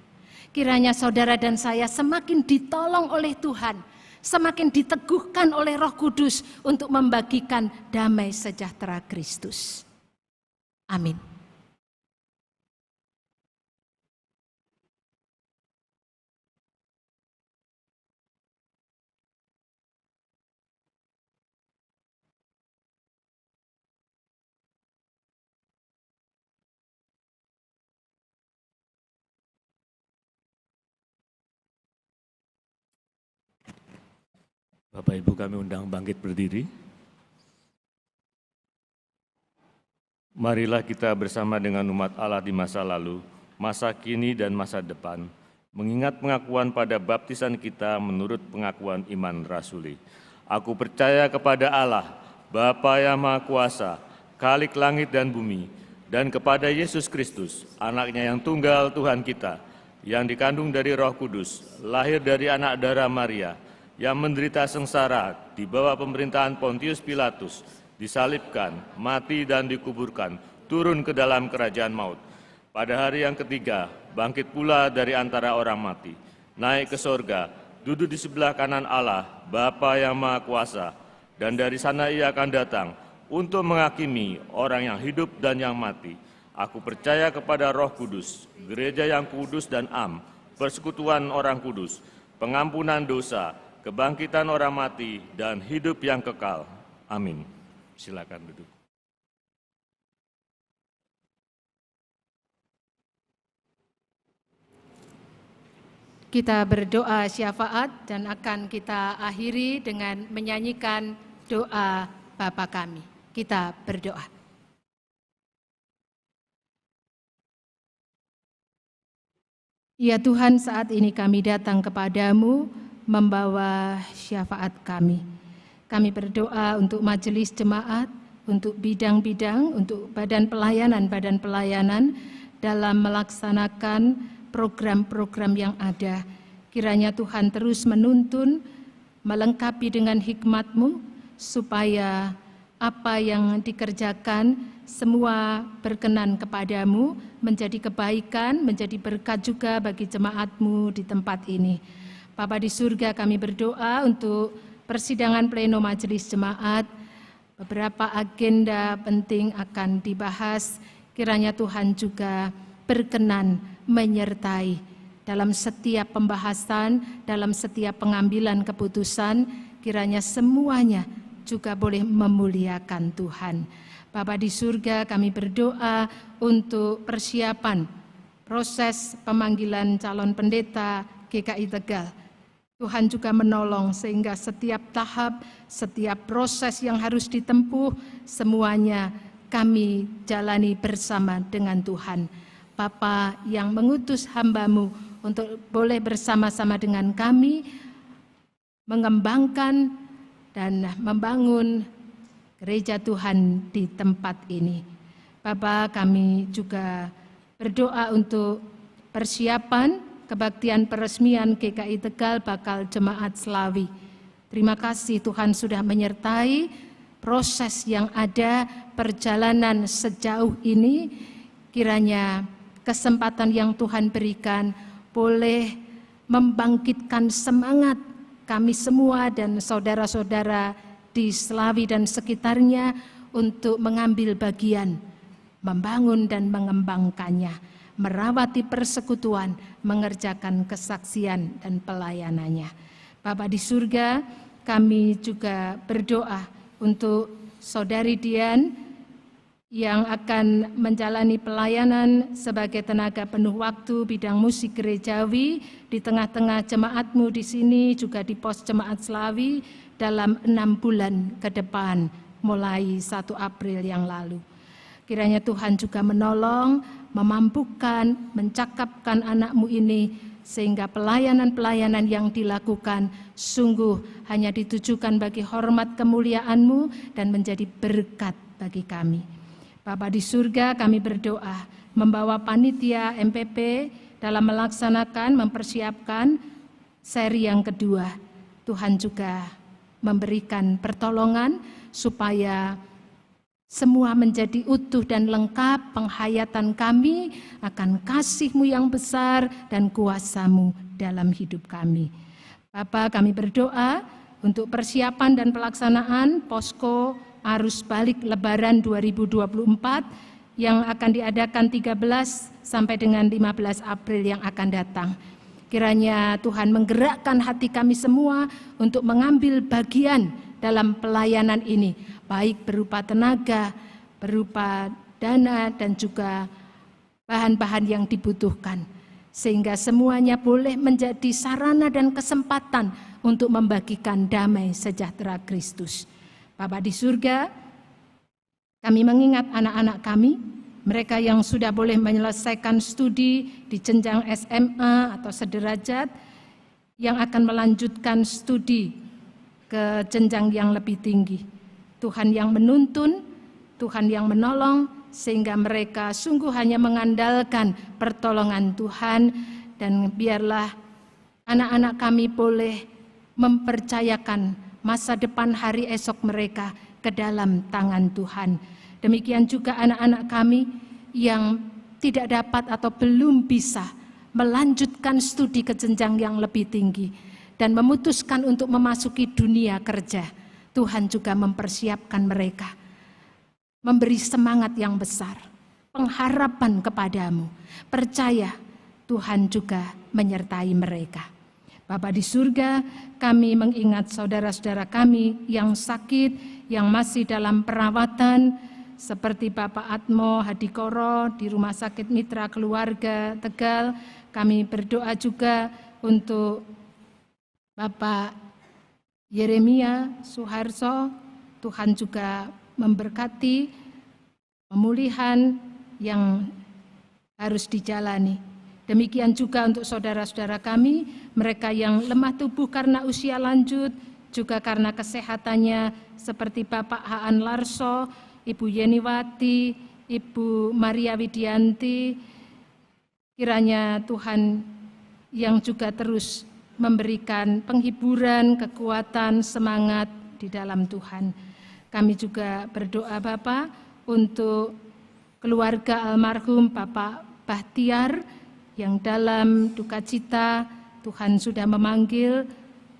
Kiranya saudara dan saya semakin ditolong oleh Tuhan, semakin diteguhkan oleh Roh Kudus untuk membagikan damai sejahtera Kristus. Amin. Bapak Ibu kami undang bangkit berdiri. Marilah kita bersama dengan umat Allah di masa lalu, masa kini dan masa depan, mengingat pengakuan pada baptisan kita menurut pengakuan iman rasuli. Aku percaya kepada Allah, Bapa yang Maha Kuasa, Khalik langit dan bumi, dan kepada Yesus Kristus, anaknya yang tunggal Tuhan kita, yang dikandung dari Roh Kudus, lahir dari anak darah Maria, yang menderita sengsara di bawah pemerintahan Pontius Pilatus, disalibkan, mati dan dikuburkan, turun ke dalam kerajaan maut. Pada hari yang ketiga, bangkit pula dari antara orang mati, naik ke sorga, duduk di sebelah kanan Allah, Bapa yang Maha Kuasa, dan dari sana ia akan datang untuk menghakimi orang yang hidup dan yang mati. Aku percaya kepada Roh Kudus, gereja yang kudus dan am, persekutuan orang kudus, pengampunan dosa, kebangkitan orang mati, dan hidup yang kekal. Amin. Silakan duduk. Kita berdoa syafaat dan akan kita akhiri dengan menyanyikan doa Bapa kami. Kita berdoa. Ya Tuhan, saat ini kami datang kepadamu membawa syafaat kami. Kami berdoa untuk majelis jemaat, untuk bidang-bidang, untuk badan pelayanan dalam melaksanakan program-program yang ada. Kiranya Tuhan terus menuntun, melengkapi dengan hikmat-Mu, supaya apa yang dikerjakan semua berkenan kepadamu, menjadi kebaikan, menjadi berkat juga bagi jemaat-Mu di tempat ini. Bapa di surga, kami berdoa untuk persidangan pleno majelis jemaat. Beberapa agenda penting akan dibahas. Kiranya Tuhan juga berkenan menyertai dalam setiap pembahasan, dalam setiap pengambilan keputusan. Kiranya semuanya juga boleh memuliakan Tuhan. Bapa di surga, kami berdoa untuk persiapan proses pemanggilan calon pendeta GKI Tegal. Tuhan juga menolong sehingga setiap tahap, setiap proses yang harus ditempuh, semuanya kami jalani bersama dengan Tuhan. Bapa yang mengutus hamba-Mu untuk boleh bersama-sama dengan kami mengembangkan dan membangun gereja Tuhan di tempat ini. Bapa, kami juga berdoa untuk persiapan kebaktian peresmian GKI Tegal bakal Jemaat Slawi. Terima kasih Tuhan sudah menyertai proses yang ada, perjalanan sejauh ini. Kiranya kesempatan yang Tuhan berikan boleh membangkitkan semangat kami semua dan saudara-saudara di Slawi dan sekitarnya untuk mengambil bagian, membangun dan mengembangkannya, merawati persekutuan, mengerjakan kesaksian dan pelayanannya. Bapa di surga, kami juga berdoa untuk Saudari Dian yang akan menjalani pelayanan sebagai tenaga penuh waktu bidang musik gerejawi di tengah-tengah jemaatmu di sini, juga di pos jemaat Slawi dalam 6 bulan ke depan mulai 1 April yang lalu. Kiranya Tuhan juga menolong, memampukan, mencakapkan anakmu ini sehingga pelayanan-pelayanan yang dilakukan sungguh hanya ditujukan bagi hormat kemuliaan-Mu dan menjadi berkat bagi kami. Bapa di surga, kami berdoa membawa panitia MPP dalam melaksanakan, mempersiapkan seri yang kedua. Tuhan juga memberikan pertolongan supaya semua menjadi utuh dan lengkap. Penghayatan kami akan kasih-Mu yang besar dan kuasa-Mu dalam hidup kami. Bapa, kami berdoa untuk persiapan dan pelaksanaan posko arus balik Lebaran 2024 yang akan diadakan 13 sampai dengan 15 April yang akan datang. Kiranya Tuhan menggerakkan hati kami semua untuk mengambil bagian dalam pelayanan ini, baik berupa tenaga, berupa dana, dan juga bahan-bahan yang dibutuhkan. Sehingga semuanya boleh menjadi sarana dan kesempatan untuk membagikan damai sejahtera Kristus. Bapa di surga, kami mengingat anak-anak kami, mereka yang sudah boleh menyelesaikan studi di jenjang SMA atau sederajat, yang akan melanjutkan studi ke jenjang yang lebih tinggi. Tuhan yang menuntun, Tuhan yang menolong, sehingga mereka sungguh hanya mengandalkan pertolongan Tuhan, dan biarlah anak-anak kami boleh mempercayakan masa depan hari esok mereka ke dalam tangan Tuhan. Demikian juga anak-anak kami yang tidak dapat atau belum bisa melanjutkan studi ke jenjang yang lebih tinggi dan memutuskan untuk memasuki dunia kerja. Tuhan juga mempersiapkan mereka, memberi semangat yang besar, pengharapan kepadamu. Percaya Tuhan juga menyertai mereka. Bapa di surga, kami mengingat saudara-saudara kami yang sakit, yang masih dalam perawatan, seperti Bapak Atmo Hadikoro di Rumah Sakit Mitra Keluarga Tegal. Kami berdoa juga untuk Bapak Yeremia Suharso. Tuhan juga memberkati pemulihan yang harus dijalani. Demikian juga untuk saudara-saudara kami, mereka yang lemah tubuh karena usia lanjut, juga karena kesehatannya, seperti Bapak Haan Larso, Ibu Yeniwati, Ibu Maria Widianti. Kiranya Tuhan yang juga terus memberikan penghiburan, kekuatan, semangat di dalam Tuhan. Kami juga berdoa Bapak untuk keluarga almarhum Bapak Bahtiar, yang dalam duka cita Tuhan sudah memanggil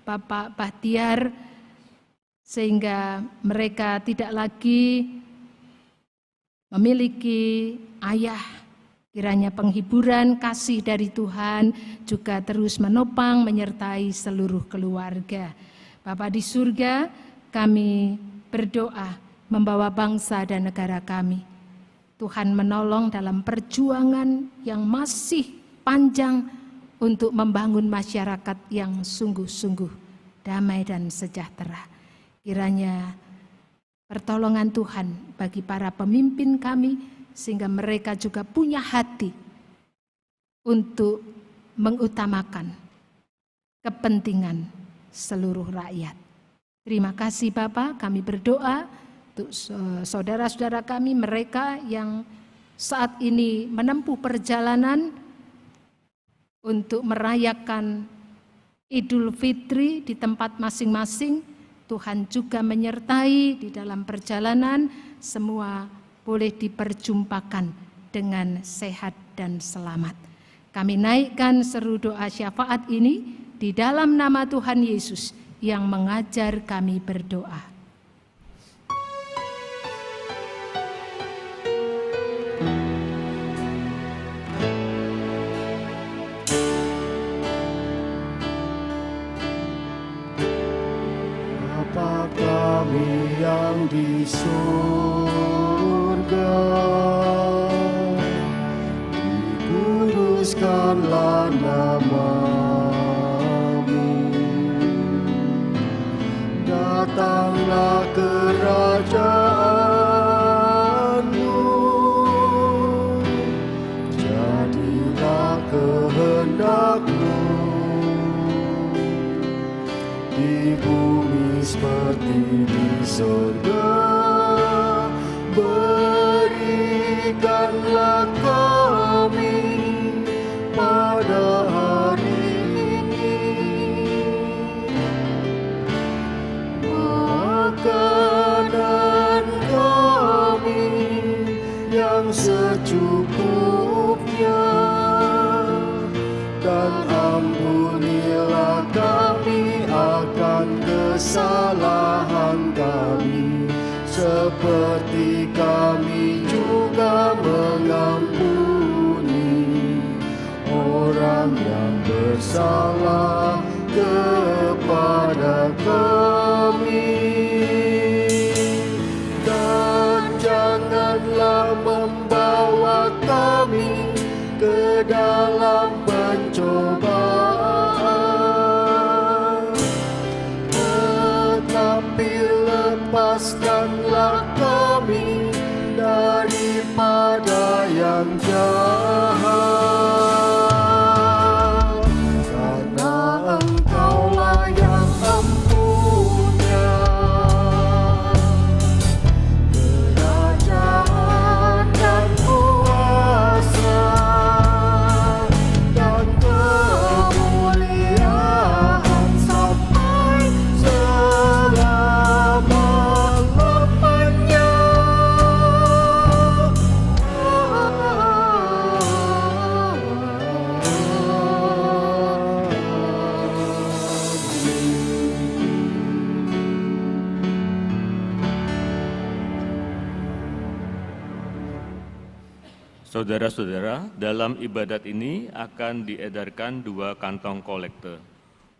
Bapak Bahtiar, sehingga mereka tidak lagi memiliki ayah. Kiranya penghiburan, kasih dari Tuhan juga terus menopang, menyertai seluruh keluarga. Bapa di surga, kami berdoa membawa bangsa dan negara kami. Tuhan menolong dalam perjuangan yang masih panjang untuk membangun masyarakat yang sungguh-sungguh damai dan sejahtera. Kiranya pertolongan Tuhan bagi para pemimpin kami, sehingga mereka juga punya hati untuk mengutamakan kepentingan seluruh rakyat. Terima kasih Bapa, kami berdoa untuk saudara-saudara kami, mereka yang saat ini menempuh perjalanan untuk merayakan Idul Fitri di tempat masing-masing. Tuhan juga menyertai di dalam perjalanan, semua boleh diperjumpakan dengan sehat dan selamat. Kami naikkan seru doa syafaat ini di dalam nama Tuhan Yesus yang mengajar kami berdoa. Bapa kami yang di surga, dikuduskanlah nama-Mu, datanglah kerajaan-Mu, jadilah kehendak-Mu di bumi seperti di surga. Berikanlah kami pada hari ini makanan kami yang secukupnya, dan ampunilah kami akan kesalahan kami, seperti kami juga mengampuni orang yang bersalah kepada kami. Dan janganlah membawa kami ke dalam pencobaan, tetapi lepaskanlah kami daripada yang jahat, karena Engkaulah yang mempunyai kerajaan dan kuasa dan kemuliaan sampai selama-lamanya. Saudara-saudara, dalam ibadat ini akan diedarkan 2 kantong kolekte,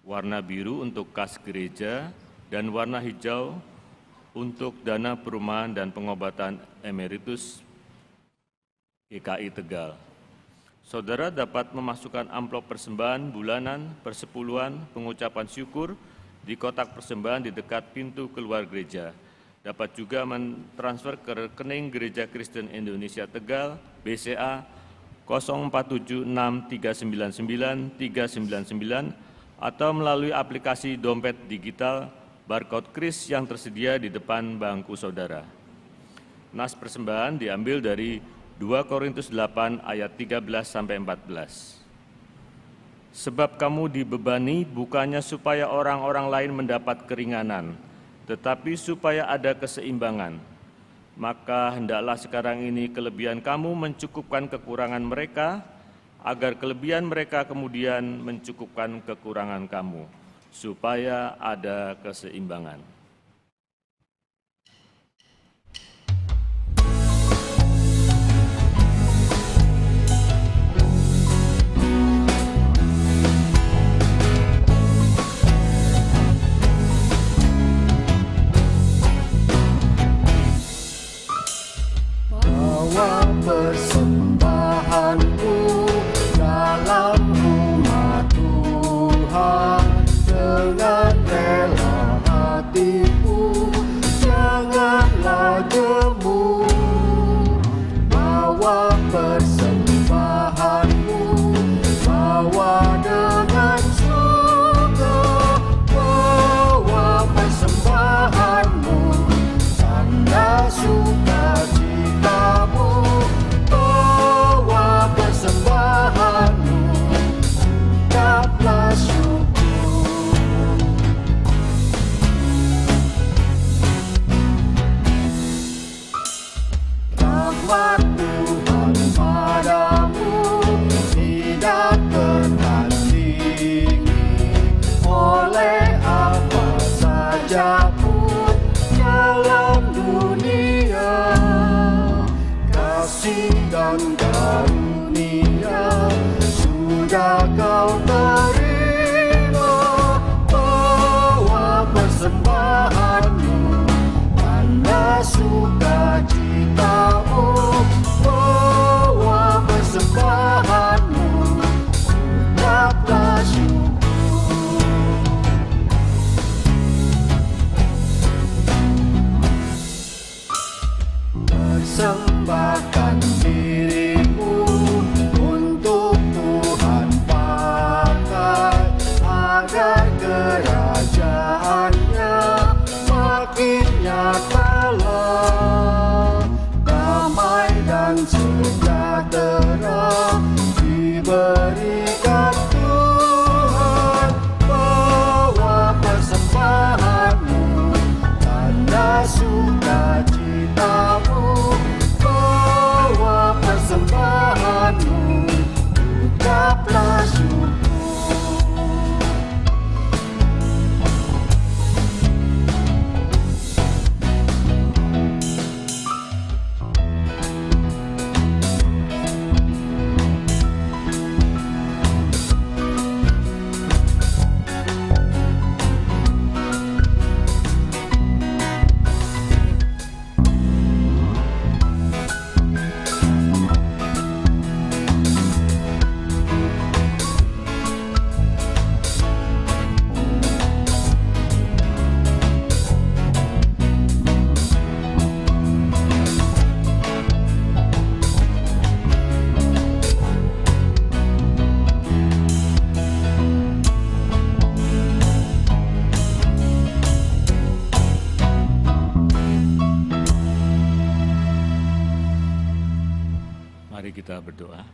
warna biru untuk kas gereja dan warna hijau untuk dana perumahan dan pengobatan emeritus GKI Tegal. Saudara dapat memasukkan amplop persembahan bulanan, persepuluhan, pengucapan syukur di kotak persembahan di dekat pintu keluar gereja. Dapat juga mentransfer ke rekening Gereja Kristen Indonesia Tegal, BCA 0476399399 atau melalui aplikasi dompet digital barcode kris yang tersedia di depan bangku saudara. Nas persembahan diambil dari 2 Korintus 8 ayat 13-14. Sebab kamu dibebani bukannya supaya orang-orang lain mendapat keringanan, tetapi supaya ada keseimbangan. Maka hendaklah sekarang ini kelebihan kamu mencukupkan kekurangan mereka, agar kelebihan mereka kemudian mencukupkan kekurangan kamu, supaya ada keseimbangan. Bawa persembahanmu dalam rumah Tuhan dengan rela hati berdoa.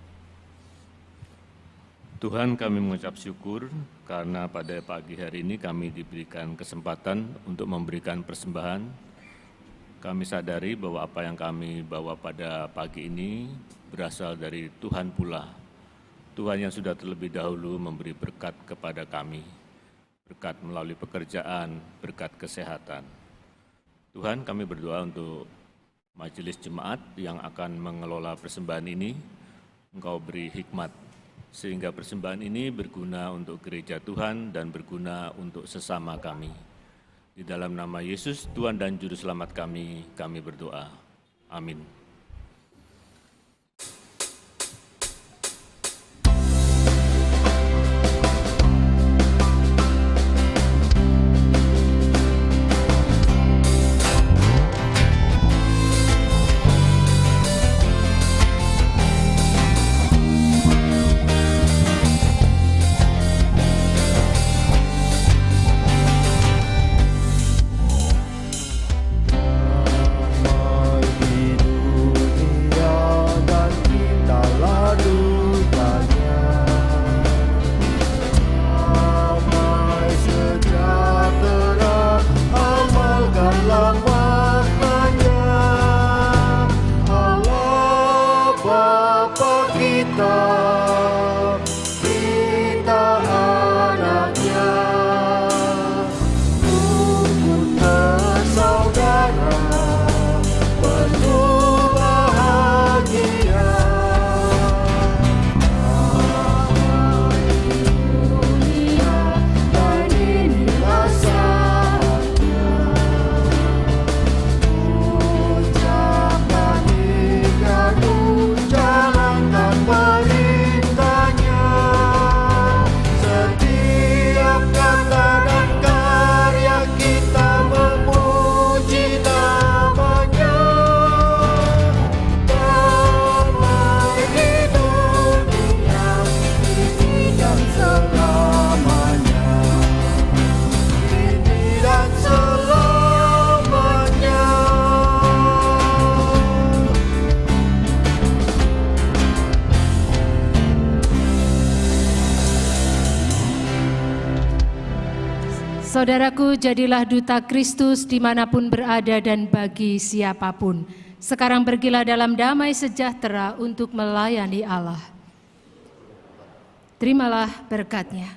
Tuhan, kami mengucap syukur karena pada pagi hari ini kami diberikan kesempatan untuk memberikan persembahan. Kami sadari bahwa apa yang kami bawa pada pagi ini berasal dari Tuhan pula. Tuhan yang sudah terlebih dahulu memberi berkat kepada kami. Berkat melalui pekerjaan, berkat kesehatan. Tuhan, kami berdoa untuk majelis jemaat yang akan mengelola persembahan ini. Engkau beri hikmat sehingga persembahan ini berguna untuk gereja Tuhan dan berguna untuk sesama kami. Di dalam nama Yesus, Tuhan dan Juru Selamat kami berdoa. Amin. Saudaraku, jadilah duta Kristus dimanapun berada dan bagi siapapun. Sekarang pergilah dalam damai sejahtera untuk melayani Allah. Terimalah berkat-Nya.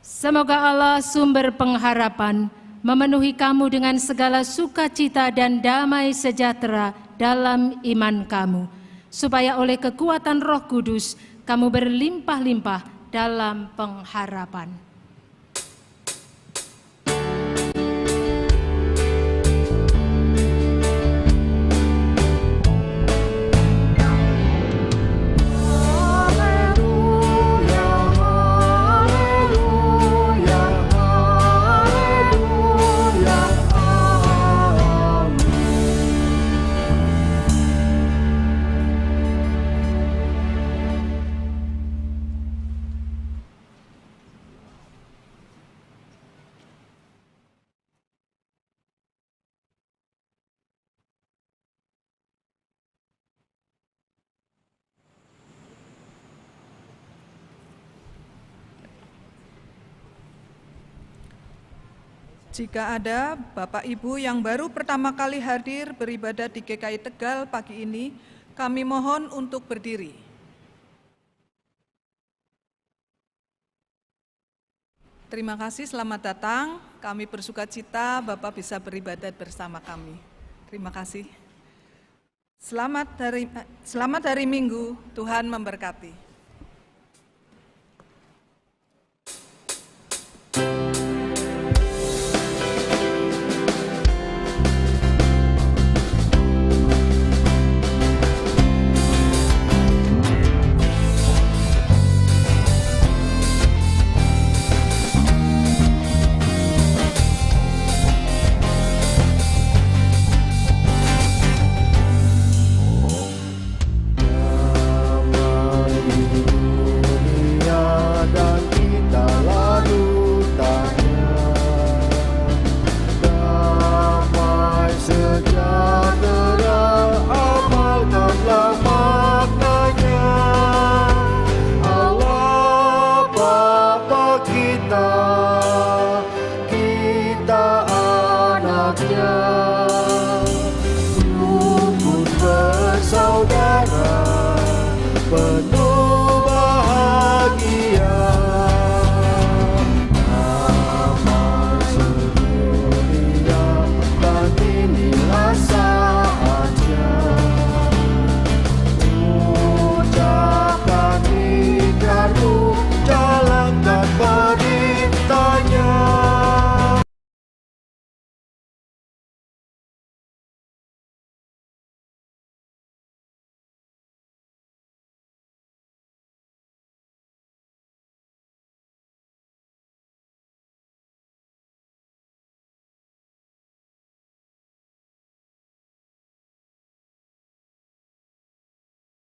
Semoga Allah sumber pengharapan memenuhi kamu dengan segala sukacita dan damai sejahtera dalam iman kamu, supaya oleh kekuatan Roh Kudus kamu berlimpah-limpah dalam pengharapan. Jika ada Bapak Ibu yang baru pertama kali hadir beribadah di GKI Tegal pagi ini, kami mohon untuk berdiri. Terima kasih, selamat datang. Kami bersukacita Bapak bisa beribadah bersama kami. Terima kasih. Selamat hari Minggu, Tuhan memberkati.